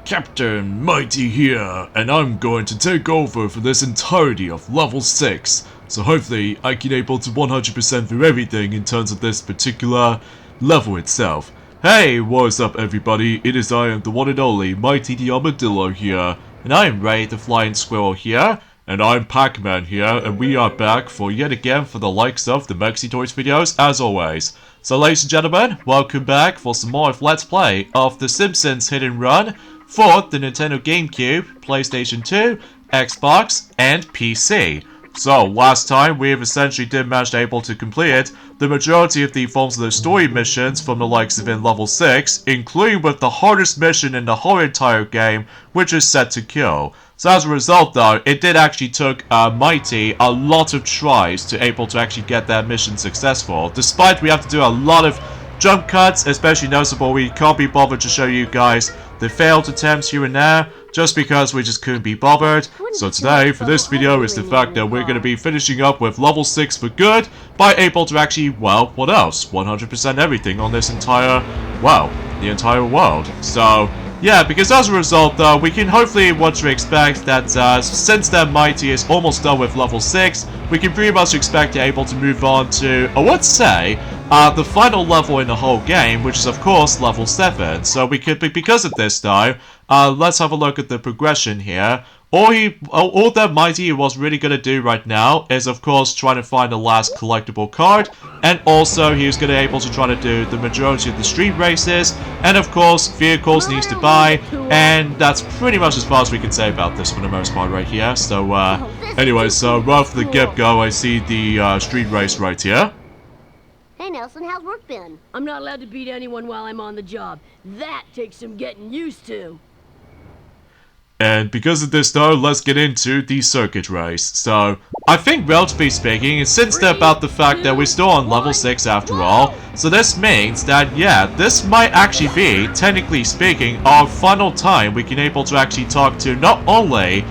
Captain Mighty here, and I'm going to take over for this entirety of level 6. So hopefully I can able to 100% through everything in terms of this particular level itself. Hey, what's up everybody? It is I am the one and only Mighty the Armadillo here, and I am Ray the Flying Squirrel here, and I'm Pac-Man here, and we are back for yet again for the likes of the Maxi Toys videos as always. So ladies and gentlemen, welcome back for some more of Let's Play of the Simpsons Hit and Run for the Nintendo GameCube, PlayStation 2, Xbox, and PC. So, last time we have essentially did manage to able to complete the majority of the forms of the story missions from the likes of in level 6, including with the hardest mission in the whole entire game, which is Set to Kill. So as a result though, it did actually took Mighty a lot of tries to able to actually get that mission successful, despite we have to do a lot of jump cuts, especially noticeable we can't be bothered to show you guys the failed attempts here and there, just because we just couldn't be bothered. So today, for this video, is the fact that we're going to be finishing up with level 6 for good, by able to actually, well, what else? 100% everything on this entire, well, the entire world. So, yeah, because as a result, though, we can hopefully what to expect that since that Mighty is almost done with level 6, we can pretty much expect to able to move on to, I would say, the final level in the whole game, which is of course level 7. So we could, because of this though, let's have a look at the progression here. All that Mighty was really going to do right now is of course trying to find the last collectible card, and also he was going to be able to try to do the majority of the street races, and of course vehicles needs to buy, and that's pretty much as far as we can say about this for the most part right here. So anyway, so right off the get-go I see the street race right here. Hey Nelson, how's work been? I'm not allowed to beat anyone while I'm on the job. That takes some getting used to. And because of this though, let's get into the circuit race. So, I think relatively speaking, since they're about the fact that we're still on level 6 after all, so this means that, yeah, this might actually be, technically speaking, our final time we can able to actually talk to not only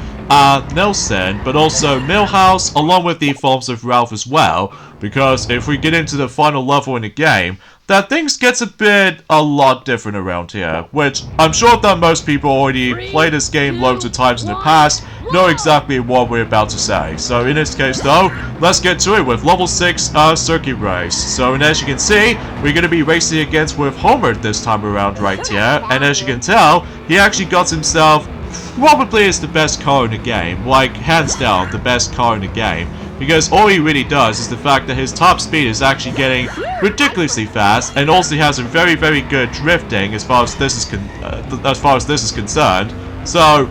Nelson, but also Milhouse, along with the forms of Ralph as well, because if we get into the final level in the game, that things gets a lot different around here, which I'm sure that most people already played this game loads of times in the past, know exactly what we're about to say. So in this case though, let's get to it with level 6 circuit race. So and as you can see, we're going to be racing against with Homer this time around right here, and as you can tell, he actually got himself probably is the best car in the game, like hands down the best car in the game, because all he really does is the fact that his top speed is actually getting ridiculously fast, and also he has a very good drifting as far as this is concerned. So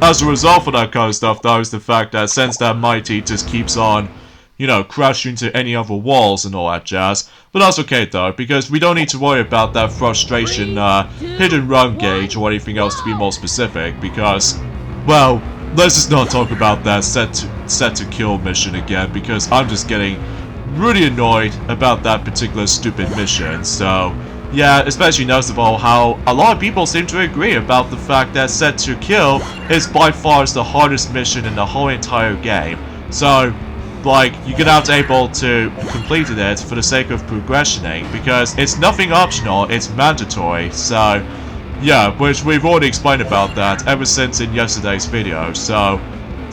as a result of that kind of stuff though, is the fact that since that Mighty just keeps on, you know, crashing into any other walls and all that jazz. But that's okay though, because we don't need to worry about that frustration hit and run gauge or anything else to be more specific, because, well, let's just not talk about that set to kill mission again, because I'm just getting really annoyed about that particular stupid mission. So yeah, especially noticeable how a lot of people seem to agree about the fact that Set to Kill is by far the hardest mission in the whole entire game. So, like, you're gonna have to able to complete it for the sake of progressioning, because it's nothing optional, it's mandatory. So, yeah, which we've already explained about that ever since in yesterday's video. So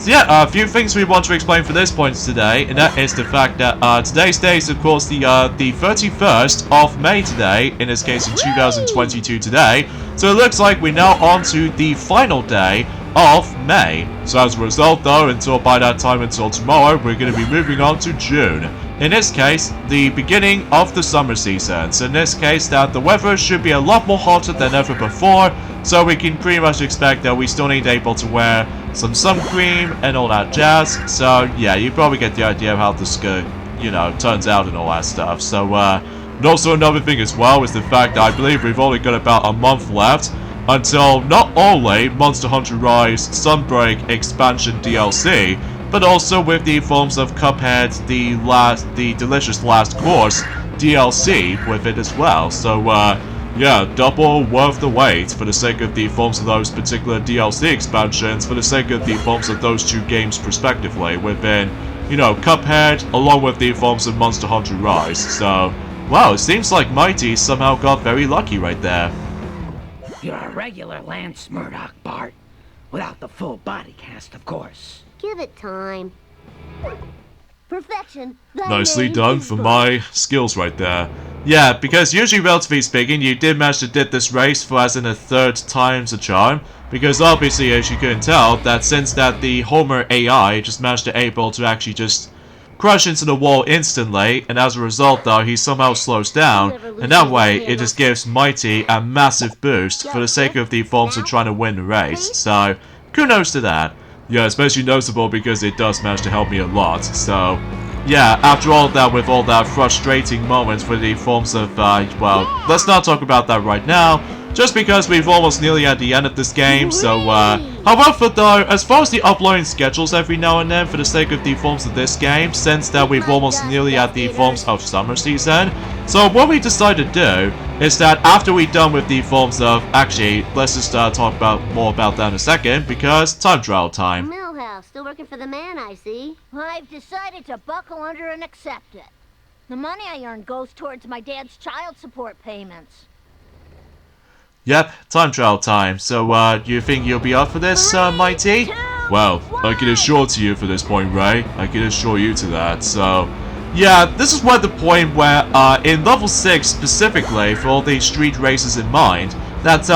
yeah, a few things we want to explain for this point today, and that is the fact that today's day is of course the 31st of May today, in this case in 2022 today, so it looks like we're now on to the final day of May. So as a result though, until by that time, until tomorrow, we're going to be moving on to June. In this case, the beginning of the summer season. So in this case, that the weather should be a lot more hotter than ever before, so we can pretty much expect that we still need able to wear some sun cream and all that jazz. So yeah, you probably get the idea of how this, you know, turns out and all that stuff. So and also another thing as well is the fact that I believe we've only got about a month left until not only Monster Hunter Rise Sunbreak Expansion DLC, but also with the forms of Cuphead, the Delicious Last Course DLC with it as well. So yeah, double worth the wait for the sake of the forms of those particular DLC expansions, for the sake of the forms of those two games respectively within, you know, Cuphead along with the forms of Monster Hunter Rise. So wow, it seems like Mighty somehow got very lucky right there. You're a regular Lance Murdoch, Bart. Without the full body cast, of course. Give it time. Perfection. Thy Nicely name done is for Bart. my skills right there. Yeah, because usually, relatively speaking, you did manage to did this race for as in a third time's a charm. Because obviously, as you can tell, that since that the Homer AI just managed to able to actually just crash into the wall instantly, and as a result though, he somehow slows down, and that way it just gives Mighty a massive boost for the sake of the forms of trying to win the race. So, kudos to that. Yeah, especially noticeable because it does manage to help me a lot. So, yeah, after all that, with all that frustrating moments with the forms of, well, let's not talk about that right now, just because we've almost nearly at the end of this game. So, however though, as far as the uploading schedules every now and then for the sake of the forms of this game, since that we've almost nearly at the forms of summer season, so what we decided to do is that after we're done with the forms of, actually, let's just talk about more about that in a second, because time trial time. Millhouse, still working for the man, I see. I've decided to buckle under and accept it. The money I earn goes towards my dad's child support payments. Yep, time trial time. So, you think you'll be up for this, Mighty? Well, I can assure to you for this point, Ray. I can assure you to that. So, yeah, this is where the point where, in level 6 specifically, for all the street races in mind, that,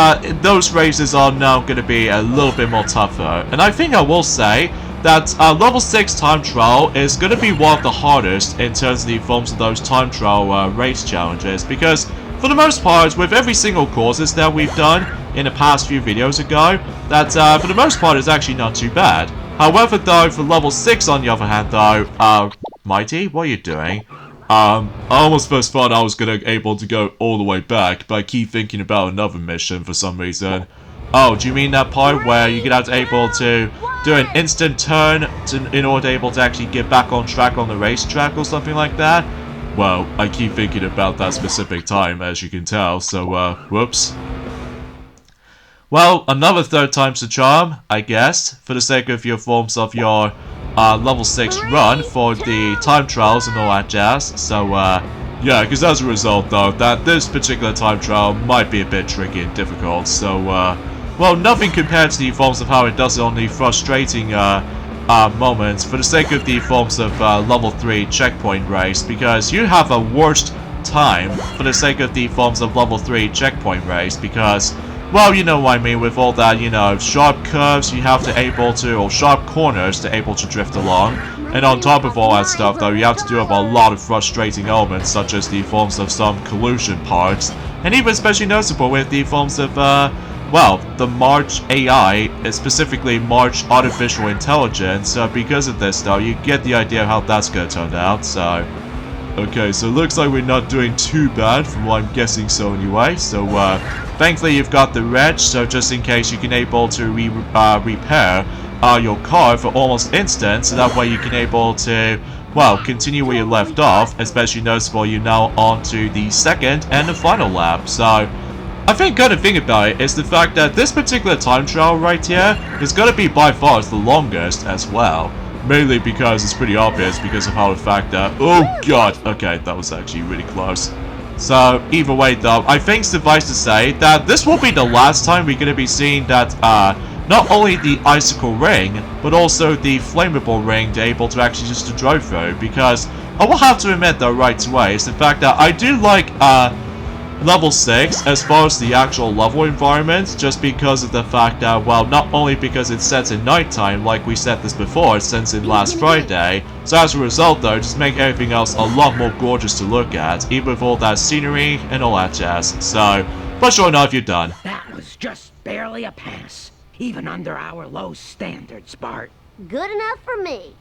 those races are now going to be a little bit more tougher. And I think I will say that, level 6 time trial is going to be one of the hardest in terms of the forms of those time trial, race challenges, because for the most part, with every single courses that we've done in the past few videos ago, that for the most part is actually not too bad. However though, for level 6 on the other hand though, Mighty, what are you doing? I almost first thought I was gonna able to go all the way back, but I keep thinking about another mission for some reason. Oh, do you mean that part where you're gonna have to able to do an instant turn in order to able to actually get back on track on the racetrack or something like that? Well, I keep thinking about that specific time, as you can tell, so, whoops. Well, another third time's the charm, I guess, for the sake of your forms of your, level 6 run for the time trials and all that jazz. So, yeah, because as a result, though, that this particular time trial might be a bit tricky and difficult, so, well, nothing compared to the forms of how it does it on the frustrating, moments for the sake of the forms of level 3 checkpoint race, because you have a worst time for the sake of the forms of level 3 checkpoint race, because, well, you know what I mean, with all that, you know, sharp curves you have to able to, or sharp corners to able to drift along, and on top of all that stuff though, you have to do up a lot of frustrating elements such as the forms of some collusion parts, and even especially noticeable with the forms of well, the March AI, specifically March Artificial Intelligence, so because of this though, you get the idea of how that's gonna turn out, so... Okay, so it looks like we're not doing too bad, from what I'm guessing so anyway, so thankfully you've got the reg, so just in case you can able to repair your car for almost instant, so that way you can able to, well, continue where you left off, especially noticeable you're now on to the second and the final lap, so... I think good thing about it is the fact that this particular time trial right here is going to be by far the longest as well. Mainly because it's pretty obvious because of how the fact that... Oh god! Okay, that was actually really close. So, either way though, I think suffice to say that this will be the last time we're going to be seeing that, not only the icicle ring, but also the flammable ring to able to actually just to drive through, because I will have to admit though right away is the fact that I do like, level 6 as far as the actual level environment, just because of the fact that, well, not only because it sets in nighttime like we said this before since in last Friday, so as a result though, just make everything else a lot more gorgeous to look at, even with all that scenery and all that jazz. So, but sure enough, you're done. That was just barely a pass, even under our low standards, Bart. Good enough for me.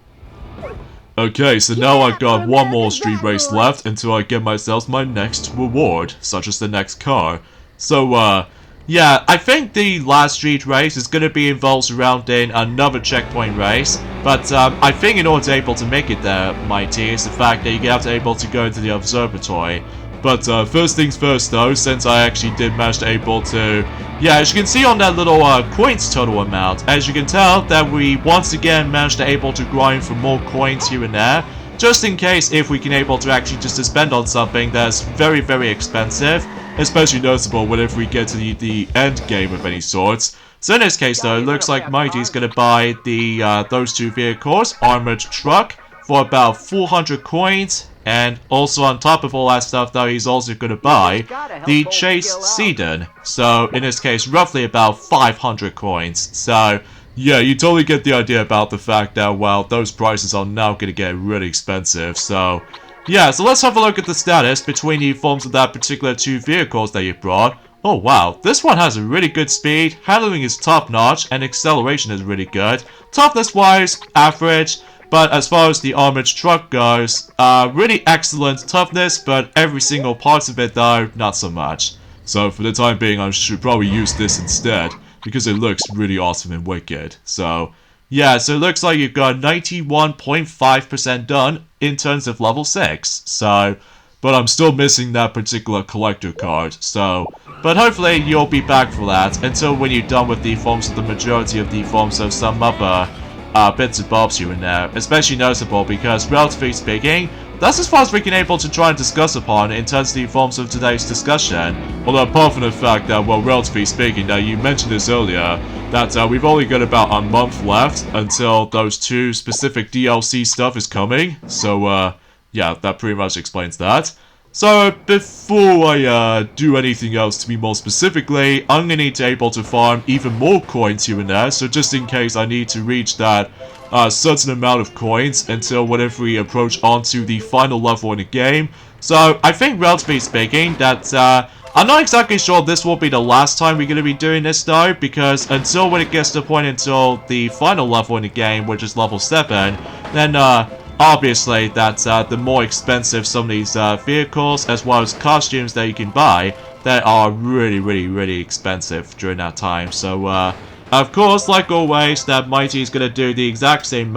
Okay, so now I've got one more street race left until I get myself my next reward, such as the next car. So, yeah, I think the last street race is going to be involved surrounding another checkpoint race, but I think in order to able to make it there, Mighty, is the fact that you have to able to go into the observatory. But first things first though, since I actually did manage to able to... Yeah, as you can see on that little coins total amount, as you can tell that we once again managed to able to grind for more coins here and there, just in case if we can able to actually just spend on something that's very, very expensive, especially noticeable whenever we get to the end game of any sorts. So in this case though, it looks like Mighty's gonna buy the those 2 vehicles, armored truck, for about 400 coins, and also on top of all that stuff though, he's also gonna buy the Chase Sedan. So in this case, roughly about 500 coins. So yeah, you totally get the idea about the fact that, well, those prices are now gonna get really expensive. So yeah, so let's have a look at the status between the forms of that particular 2 vehicles that you brought. Oh wow, this one has a really good speed, handling is top notch, and acceleration is really good. Toughness wise, average, but as far as the armored truck goes, really excellent toughness, but every single part of it though, not so much. So for the time being, I should probably use this instead, because it looks really awesome and wicked. So yeah, so it looks like you've got 91.5% done in terms of level 6. So, but I'm still missing that particular collector card. So, but hopefully you'll be back for that until when you're done with the forms of the majority of the forms of some other bits and bobs here and there. Especially noticeable because, relatively speaking, that's as far as we can able to try and discuss upon in terms of the forms of today's discussion. Although apart from the fact that, well, relatively speaking, that you mentioned this earlier, that we've only got about a month left until those 2 specific DLC stuff is coming. So, yeah, that pretty much explains that. So, before I do anything else to be more specifically, I'm gonna need to able to farm even more coins here and there, so just in case I need to reach that certain amount of coins until whenever we approach onto the final level in the game. So, I think relatively speaking that, I'm not exactly sure this will be the last time we're gonna be doing this though, because until when it gets to the point until the final level in the game, which is level 7, then, obviously, that's the more expensive some of these vehicles, as well as costumes that you can buy, that are really, really, really expensive during that time. So, of course, like always, that Mighty is going to do the exact same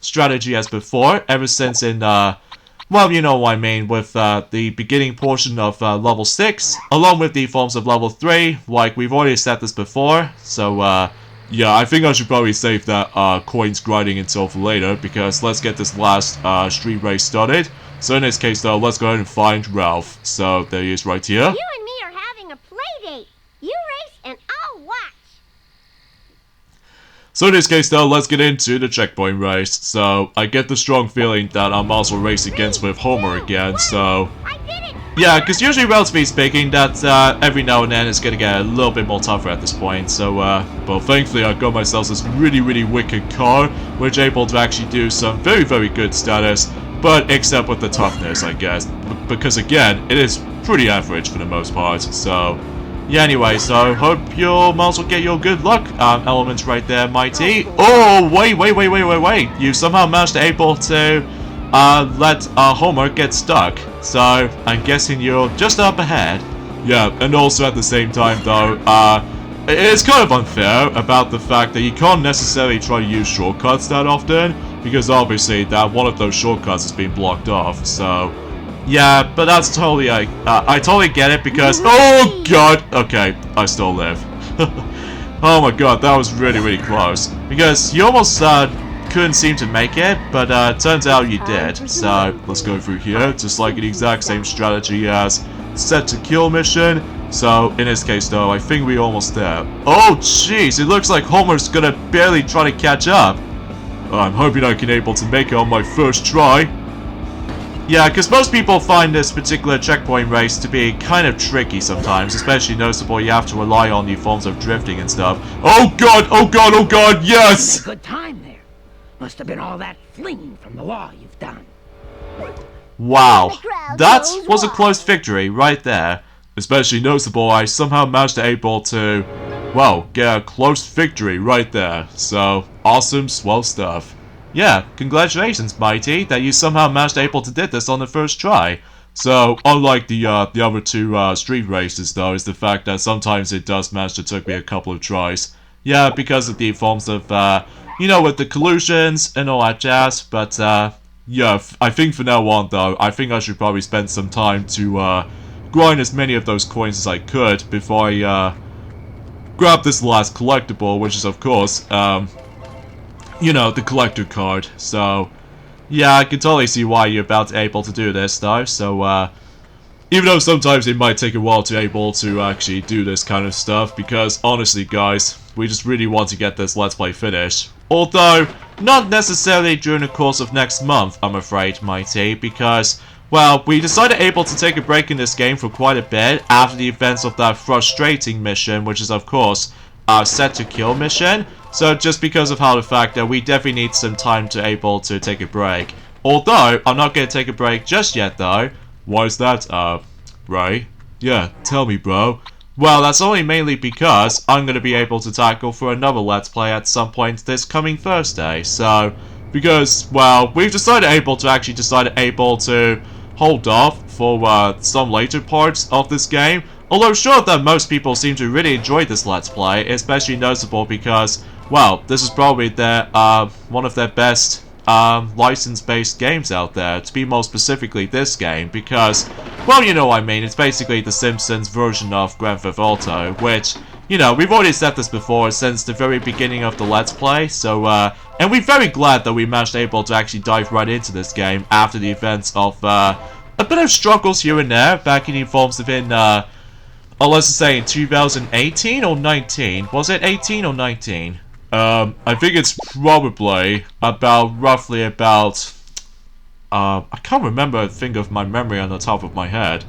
strategy as before, ever since in, well, you know what I mean, with the beginning portion of level 6, along with the forms of level 3, like we've already said this before. So, yeah, I think I should probably save that coins grinding until for later, because let's get this last street race started. So in this case though, let's go ahead and find Ralph. So there he is right here. You and me are having a play date. You race and I'll watch. So in this case though, let's get into the checkpoint race. So I get the strong feeling that I'm also racing against with Homer again, so I did it. yeah, because usually, relatively speaking, that every now and then it's gonna get a little bit more tougher at this point. So, well, thankfully I got myself this really, really wicked car, which able to actually do some very, very good status, but except with the toughness, I guess, because again, it is pretty average for the most part. So, yeah, anyway, so hope you'll also get your good luck elements right there, Mighty. Oh, wait! You somehow managed to able to let Homer get stuck. So, I'm guessing you're just up ahead. Yeah, and also at the same time though, it's kind of unfair about the fact that you can't necessarily try to use shortcuts that often, because obviously that one of those shortcuts has been blocked off, so yeah, but that's totally, I totally get it because, oh god, okay, I still live. Oh my god, that was really, really close, because you almost, couldn't seem to make it, but turns out you did. So let's go through here, just like the exact same strategy as set to kill mission. So in this case though, I think we're almost there. Oh jeez, it looks like Homer's gonna barely try to catch up. I'm hoping I can able to make it on my first try. Yeah, because most people find this particular checkpoint race to be kind of tricky sometimes, especially noticeable you have to rely on the forms of drifting and stuff. Oh god, yes! Good time there. Must have been all that flinging from the wall you've done. Wow, that was a close victory right there. Especially noticeable, I somehow managed to able to, well, get a close victory right there. So, awesome, swell stuff. Yeah, congratulations, Mighty, that you somehow managed to able to did this on the first try. So, unlike the other 2 street races, though, is the fact that sometimes it does manage to take me a couple of tries. Yeah, because of the forms of, you know, with the collusions and all that jazz, but, yeah, I think for now on, though, I think I should probably spend some time to, grind as many of those coins as I could before I, grab this last collectible, which is, of course, you know, the collector card. So, yeah, I can totally see why you're about to able to do this, though, so, Even though sometimes it might take a while to able to actually do this kind of stuff, because honestly guys, we just really want to get this Let's Play finished. Although, not necessarily during the course of next month, I'm afraid, Mighty, because, well, we decided able to take a break in this game for quite a bit after the events of that frustrating mission, which is of course, set to kill mission. So just because of how the fact that we definitely need some time to able to take a break. Although, I'm not going to take a break just yet though. Why is that, Ray? Yeah, tell me, bro. Well, that's only mainly because I'm going to be able to tackle for another Let's Play at some point this coming Thursday. So, because, well, we've decided able to hold off for some later parts of this game. Although sure that most people seem to really enjoy this Let's Play, especially noticeable because, well, this is probably their, one of their best license-based games out there, to be more specifically this game, because, well, you know what I mean, it's basically the Simpsons version of Grand Theft Auto, which, you know, we've already said this before since the very beginning of the Let's Play, so, and we're very glad that we managed able to actually dive right into this game after the events of, a bit of struggles here and there, back in the forms of let's just say in 2018 or 19, was it 18 or 19? I think it's probably roughly about, I can't remember a thing of my memory on the top of my head.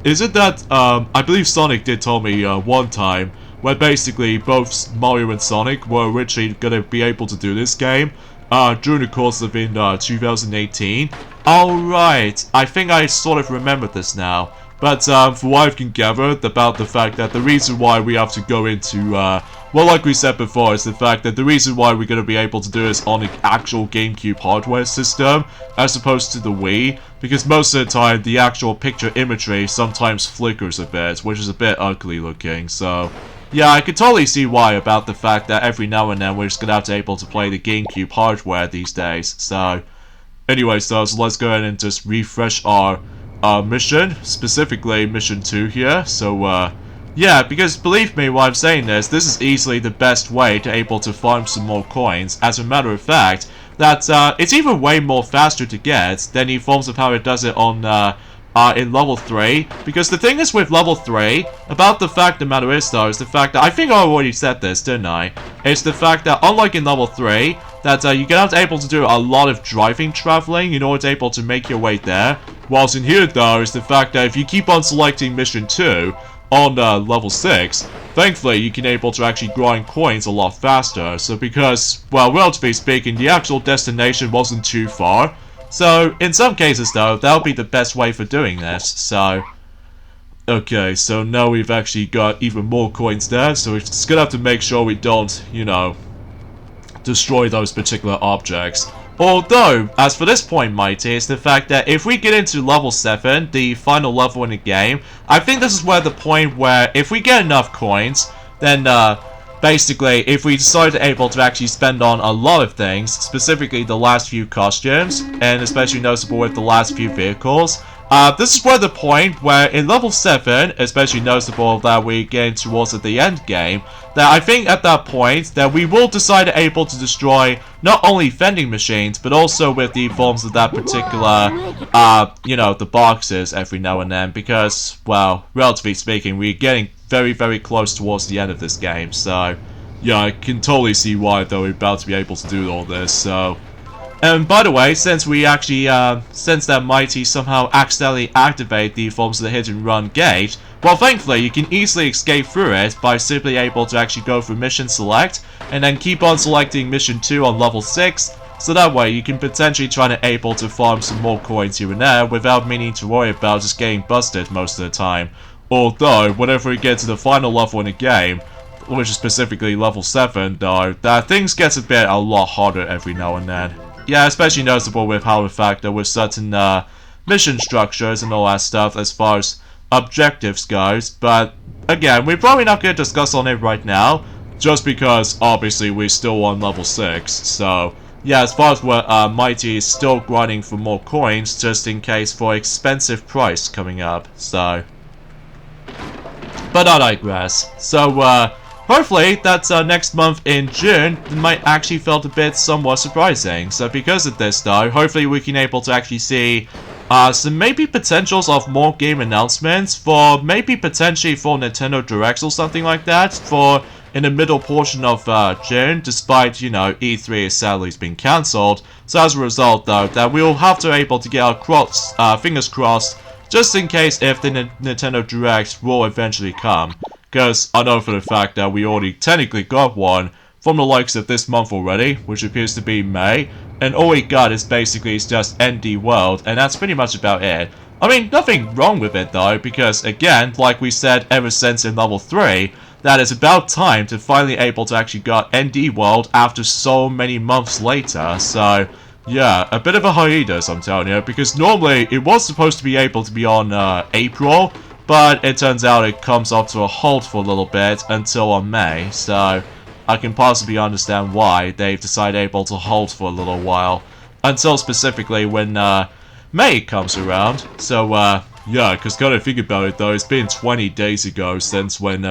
Is it that, I believe Sonic did tell me, one time, where basically both Mario and Sonic were originally gonna be able to do this game, during the course of 2018. Alright, I think I sort of remember this now. But, for what I can gather about the fact that the reason why we have to go into, well, like we said before, is the fact that the reason why we're going to be able to do this on the actual GameCube hardware system, as opposed to the Wii, because most of the time, the actual picture imagery sometimes flickers a bit, which is a bit ugly looking, so... Yeah, I could totally see why about the fact that every now and then we're just going to have to able to play the GameCube hardware these days, so... Anyway, so let's go ahead and just refresh our... mission, specifically mission 2 here, so, yeah, because believe me while I'm saying this is easily the best way to able to farm some more coins. As a matter of fact, that, it's even way more faster to get than the forms of how it does it on, in level 3, because the thing is with level 3, about the fact the matter is though, is the fact that, I think I already said this, didn't I? It's the fact that, unlike in level 3, that you're gonna able to do a lot of driving traveling in order to able to make your way there, whilst in here though, is the fact that if you keep on selecting mission 2, on level 6, thankfully you can able to actually grind coins a lot faster, so because, well, relatively speaking, the actual destination wasn't too far. So, in some cases though, that'll be the best way for doing this, so... Okay, so now we've actually got even more coins there, so we're just gonna have to make sure we don't, you know, destroy those particular objects. Although, as for this point, Mighty, it's the fact that if we get into level 7, the final level in the game, I think this is where the point where if we get enough coins, then, basically, if we decide to able to actually spend on a lot of things, specifically the last few costumes, and especially noticeable with the last few vehicles, this is where the point where in level 7, especially noticeable that we're getting towards the end game, that I think at that point that we will decide to able to destroy not only vending machines, but also with the forms of that particular, you know, the boxes every now and then, because, well, relatively speaking, we're getting very, very close towards the end of this game, so, yeah, I can totally see why, though, we're about to be able to do all this, so... And by the way, since we actually, since that Mighty somehow accidentally activate the forms of the hit and run gate, well, thankfully, you can easily escape through it by simply able to actually go for mission select, and then keep on selecting mission 2 on level 6, so that way you can potentially try to able to farm some more coins here and there without needing to worry about just getting busted most of the time. Although, whenever we get to the final level in the game, which is specifically level 7, though, that things get a lot harder every now and then. Yeah, especially noticeable with how the fact that with certain mission structures and all that stuff as far as objectives goes, but again, we're probably not going to discuss on it right now, just because obviously we're still on level 6, so yeah, as far as what Mighty is still grinding for more coins, just in case for expensive price coming up, so... But I digress. So, hopefully, that's next month in June, it might actually felt a bit somewhat surprising. So because of this though, hopefully we can able to actually see some maybe potentials of more game announcements for maybe potentially for Nintendo Directs or something like that for in the middle portion of June, despite, you know, E3 sadly has been cancelled. So as a result, though, that we'll have to able to get our fingers crossed, just in case if the Nintendo Direct will eventually come. Because I know for the fact that we already technically got one from the likes of this month already, which appears to be May, and all we got is basically just ND World, and that's pretty much about it. I mean, nothing wrong with it though, because again, like we said ever since in level 3, that it's about time to finally able to actually get ND World after so many months later, so yeah, a bit of a hiatus, I'm telling you, because normally it was supposed to be able to be on April, but it turns out it comes up to a halt for a little bit until on May, so I can possibly understand why they've decided able to halt for a little while, until specifically when May comes around. So yeah, because kind of think about it though, it's been 20 days ago since when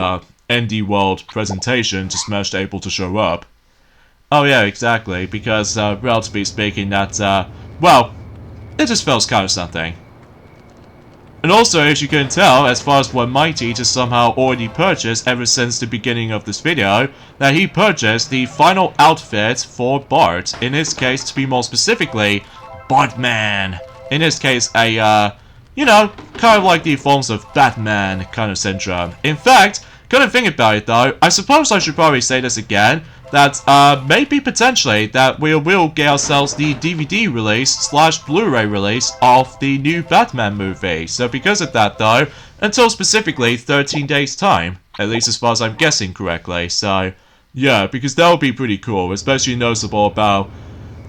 ND World presentation just managed able to show up. Oh yeah, exactly, because relatively speaking that, well, it just feels kind of something. And also, as you can tell, as far as what Mighty just somehow already purchased ever since the beginning of this video, that he purchased the final outfit for Bart. In his case, to be more specifically, Bartman. In his case, a, you know, kind of like the forms of Batman kind of syndrome. In fact, kind of think about it though, I suppose I should probably say this again, that maybe potentially that we will get ourselves the DVD release / Blu-ray release of the new Batman movie. So because of that though, until specifically 13 days time, at least as far as I'm guessing correctly. So yeah, because that would be pretty cool, especially noticeable about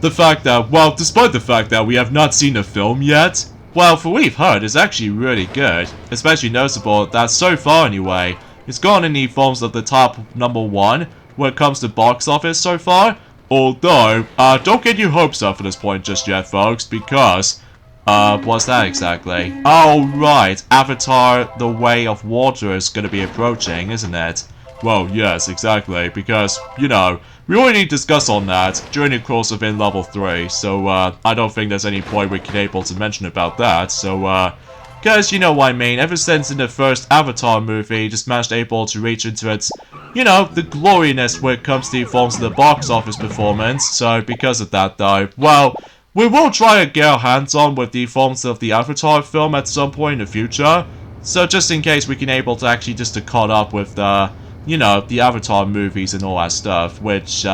the fact that, well, despite the fact that we have not seen the film yet, well, for what we've heard, it's actually really good. Especially noticeable that so far anyway, it's gone in the forms of the top #1 when it comes to box office so far. Although, don't get your hopes up for this point just yet, folks, because, what's that exactly? Oh, right, Avatar: The Way of Water is going to be approaching, isn't it? Well, yes, exactly, because, you know, we already discussed on that during the course of in level 3, so, I don't think there's any point we can able to mention about that, so, because, you know what I mean, ever since in the first Avatar movie, just managed able to reach into its, you know, the gloriness when it comes to the forms of the box office performance, so because of that though, well, we will try to get our hands on with the forms of the Avatar film at some point in the future, so just in case we can able to actually just to caught up with the, you know, the Avatar movies and all that stuff, which,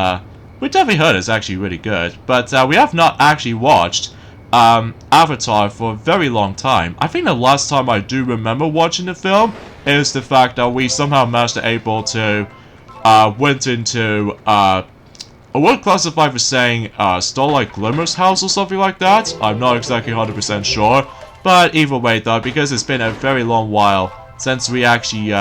we definitely heard is actually really good, but, we have not actually watched Avatar for a very long time. I think the last time I do remember watching the film is the fact that we somehow managed to able to went into I would classify for saying Starlight Glimmer's house or something like that. I'm not exactly 100% sure, but either way though, because it's been a very long while since we actually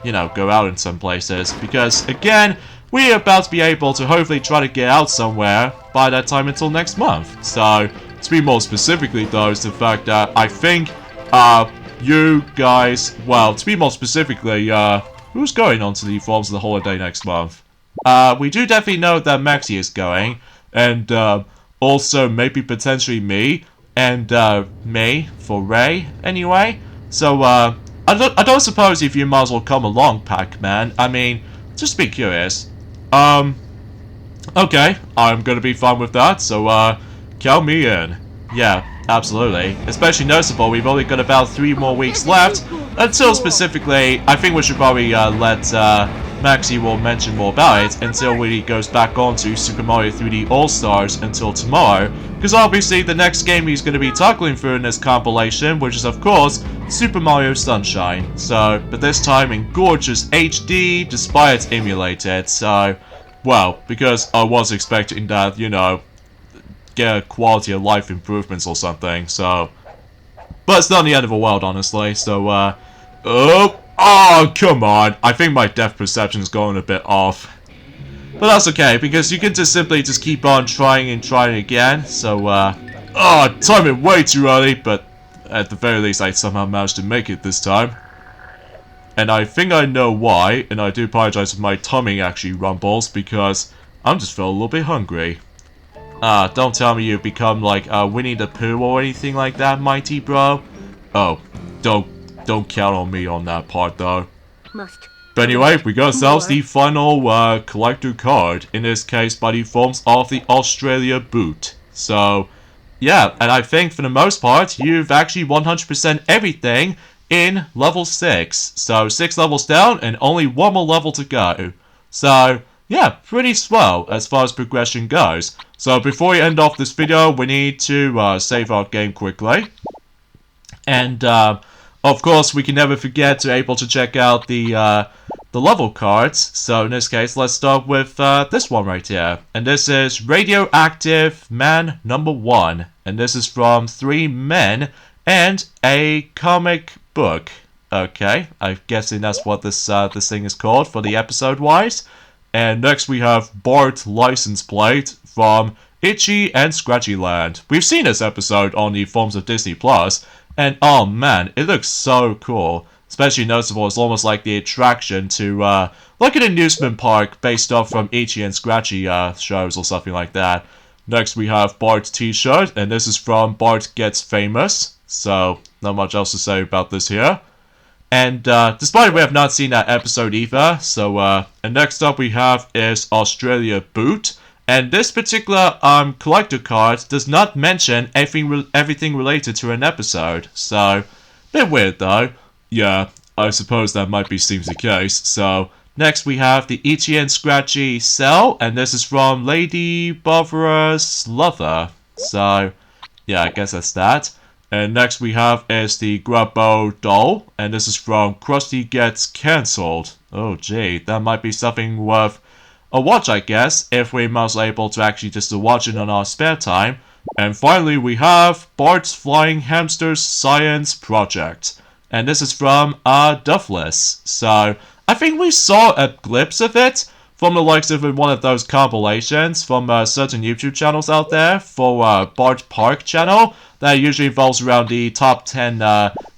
you know, go out in some places, because again, we're about to be able to hopefully try to get out somewhere by that time until next month. So to be more specifically though, is the fact that I think you guys, well, to be more specifically, who's going on to the forms of the holiday next month? We do definitely know that Maxi is going, and also maybe potentially me, and me for Ray anyway. So I don't suppose if you might as well come along, Pac-Man. I mean, just be curious. Okay, I'm gonna be fine with that, so count me in. Yeah, absolutely. Especially noticeable, we've only got about 3 more weeks left until specifically, I think we should probably let Maxi will mention more about it until he goes back on to Super Mario 3D All-Stars until tomorrow, because obviously the next game he's going to be tackling through in this compilation, which is of course Super Mario Sunshine. So, but this time in gorgeous HD, despite it's emulated, so, well, because I was expecting that, you know, get a quality of life improvements or something, so, but it's not the end of the world, honestly, so, oh, come on, I think my depth perception's going a bit off. But that's okay, because you can just simply just keep on trying and trying again, so, oh, time it way too early, but at the very least I somehow managed to make it this time. And I think I know why, and I do apologize if my tummy actually rumbles, because I'm just feeling a little bit hungry. Don't tell me you've become like Winnie the Pooh or anything like that, mighty bro. Oh, don't count on me on that part though. Must. But anyway, we got ourselves More. the final collector card, in this case by the forms of the Australia boot. So, yeah, and I think for the most part, you've actually 100% everything in level 6. So, 6 levels down and only 1 more level to go. So, yeah, pretty swell as far as progression goes. So, before we end off this video, we need to save our game quickly. And, of course, we can never forget to able to check out the level cards. So in this case, let's start with this one right here. And this is Radioactive Man number 1. And this is from 3 Men and a comic book. Okay, I'm guessing that's what this thing is called for the episode-wise. And next we have Bart License Plate from Itchy and Scratchy Land. We've seen this episode on the forms of Disney Plus. And oh man, it looks so cool. Especially noticeable, it's almost like the attraction to, like an amusement park based off from Itchy and Scratchy shows or something like that. Next we have Bart's t-shirt, and this is from Bart Gets Famous. So, not much else to say about this here. And, despite we have not seen that episode either, so, and next up we have is Australia Boot. And this particular collector card does not mention everything related to an episode. So, bit weird though. Yeah, I suppose that might seems the case. So, next we have the Itchy and Scratchy Cell, and this is from Lady Barbara's Lover. So, yeah, I guess that's that. And next we have is the Grubbo Doll, and this is from Krusty Gets Cancelled. Oh gee, that might be something worth a watch, I guess, if we're most able to actually just watch it on our spare time. And finally we have Bart's Flying Hamsters Science Project. And this is from Duffless. So, I think we saw a glimpse of it from the likes of one of those compilations from certain YouTube channels out there for Bart Park channel that usually involves around the top 10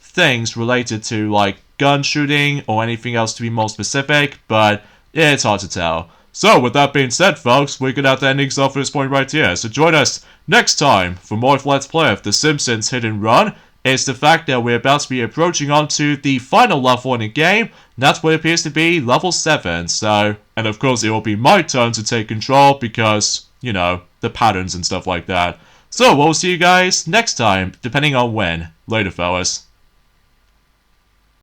things related to like gun shooting or anything else to be more specific, but it's hard to tell. So, with that being said, folks, we're gonna have to end things off at this point right here. So join us next time for more Let's Play of The Simpsons Hit and Run. It's the fact that we're about to be approaching onto the final level in the game, and that's what appears to be level 7. So, and of course it will be my turn to take control because, you know, the patterns and stuff like that. So, we'll see you guys next time, depending on when. Later, fellas.